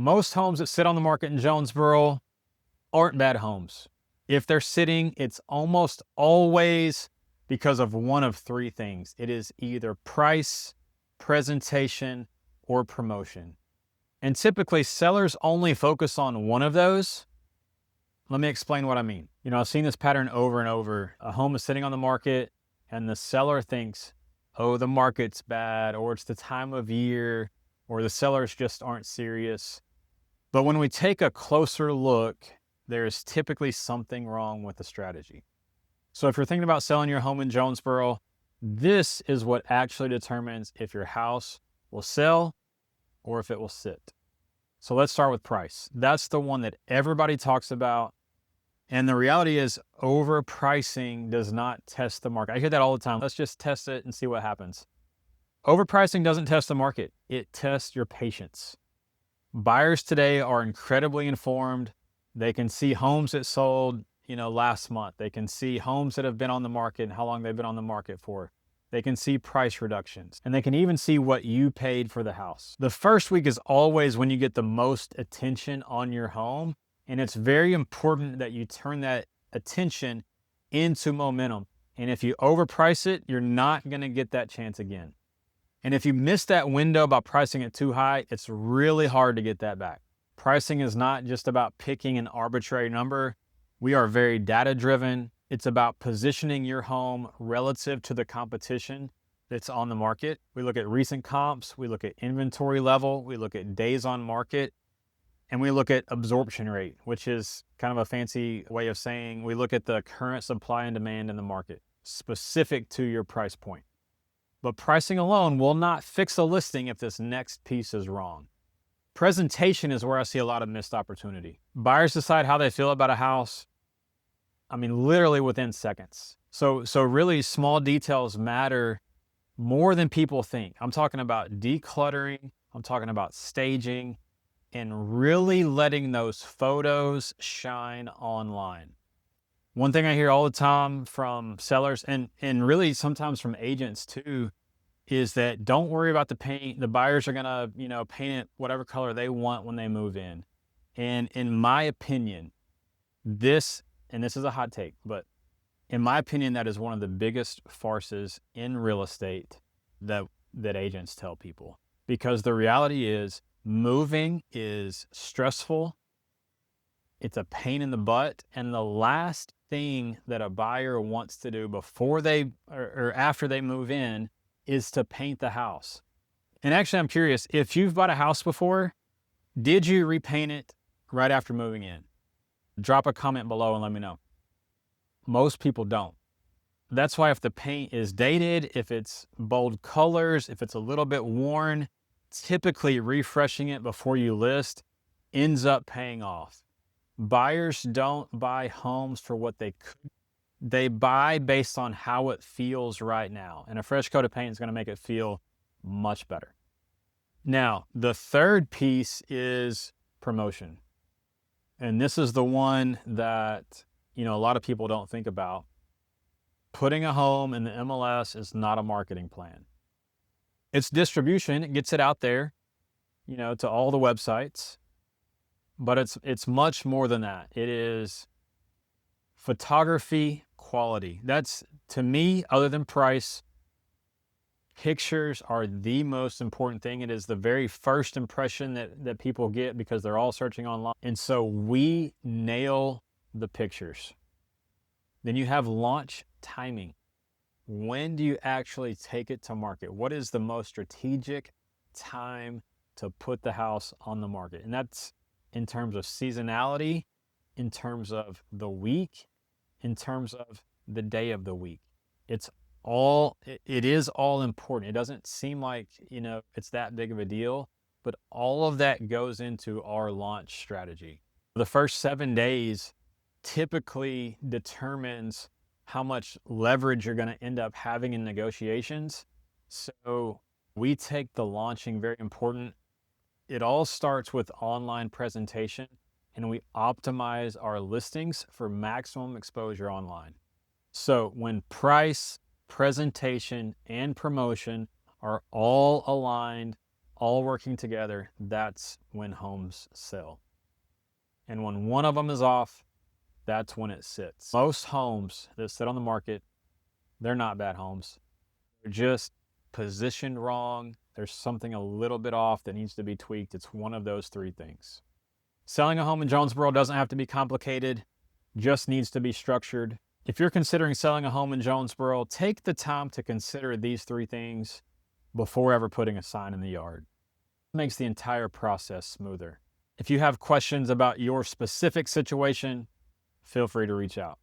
Most homes that sit on the market in Jonesboro aren't bad homes. If they're sitting, it's almost always because of one of three things. It is either price, presentation, or promotion. And typically, sellers only focus on one of those. Let me explain what I mean. I've seen this pattern over and over. A home is sitting on the market, and the seller thinks, oh, the market's bad, or it's the time of year, or the sellers just aren't serious. But when we take a closer look, there is typically something wrong with the strategy. So if you're thinking about selling your home in Jonesboro, this is what actually determines if your house will sell or if it will sit. So let's start with price. That's the one that everybody talks about. And the reality is overpricing does not test the market. I hear that all the time. Let's just test it and see what happens. Overpricing doesn't test the market. It tests your patience. Buyers today are incredibly informed. They can see homes that sold, last month. They can see homes that have been on the market and how long they've been on the market for. They can see price reductions, and they can even see what you paid for the house. The first week is always when you get the most attention on your home, and it's very important that you turn that attention into momentum. And if you overprice it, you're not going to get that chance again. And if you miss that window by pricing it too high, it's really hard to get that back. Pricing is not just about picking an arbitrary number. We are very data-driven. It's about positioning your home relative to the competition that's on the market. We look at recent comps, we look at inventory level, we look at days on market, and we look at absorption rate, which is kind of a fancy way of saying we look at the current supply and demand in the market, specific to your price point. But pricing alone will not fix a listing if this next piece is wrong. Presentation is where I see a lot of missed opportunity. Buyers decide how they feel about a house, literally within seconds. So really small details matter more than people think. I'm talking about decluttering, I'm talking about staging, and really letting those photos shine online. One thing I hear all the time from sellers and really sometimes from agents too, is that don't worry about the paint. The buyers are gonna, paint it whatever color they want when they move in. And in my opinion, this is a hot take, but in my opinion, that is one of the biggest farces in real estate that agents tell people. Because the reality is moving is stressful. It's a pain in the butt. And the last thing that a buyer wants to do before they or after they move in is to paint the house. And actually, I'm curious, if you've bought a house before, did you repaint it right after moving in? Drop a comment below and let me know. Most people don't. That's why if the paint is dated, if it's bold colors, if it's a little bit worn, typically refreshing it before you list ends up paying off. Buyers don't buy homes for what they could. They buy based on how it feels right now. And a fresh coat of paint is going to make it feel much better. Now, the third piece is promotion. And this is the one that, a lot of people don't think about. Putting a home in the MLS is not a marketing plan. It's distribution. It gets it out there, to all the websites. But it's much more than that. It is photography quality. That's, to me, other than price, pictures are the most important thing. It is the very first impression that people get because they're all searching online. And so we nail the pictures. Then you have launch timing. When do you actually take it to market? What is the most strategic time to put the house on the market? And that's in terms of seasonality, in terms of the week, in terms of the day of the week. It is all important. It doesn't seem like, it's that big of a deal, but all of that goes into our launch strategy. The first 7 days typically determines how much leverage you're going to end up having in negotiations. So we take the launching very important. It all starts with online presentation, and we optimize our listings for maximum exposure online. So when price, presentation, and promotion are all aligned, all working together, that's when homes sell. And when one of them is off, that's when it sits. Most homes that sit on the market, they're not bad homes. They're just positioned wrong. There's something a little bit off that needs to be tweaked. It's one of those three things. Selling a home in Jonesboro doesn't have to be complicated, just needs to be structured. If you're considering selling a home in Jonesboro, take the time to consider these three things before ever putting a sign in the yard. It makes the entire process smoother. If you have questions about your specific situation, feel free to reach out.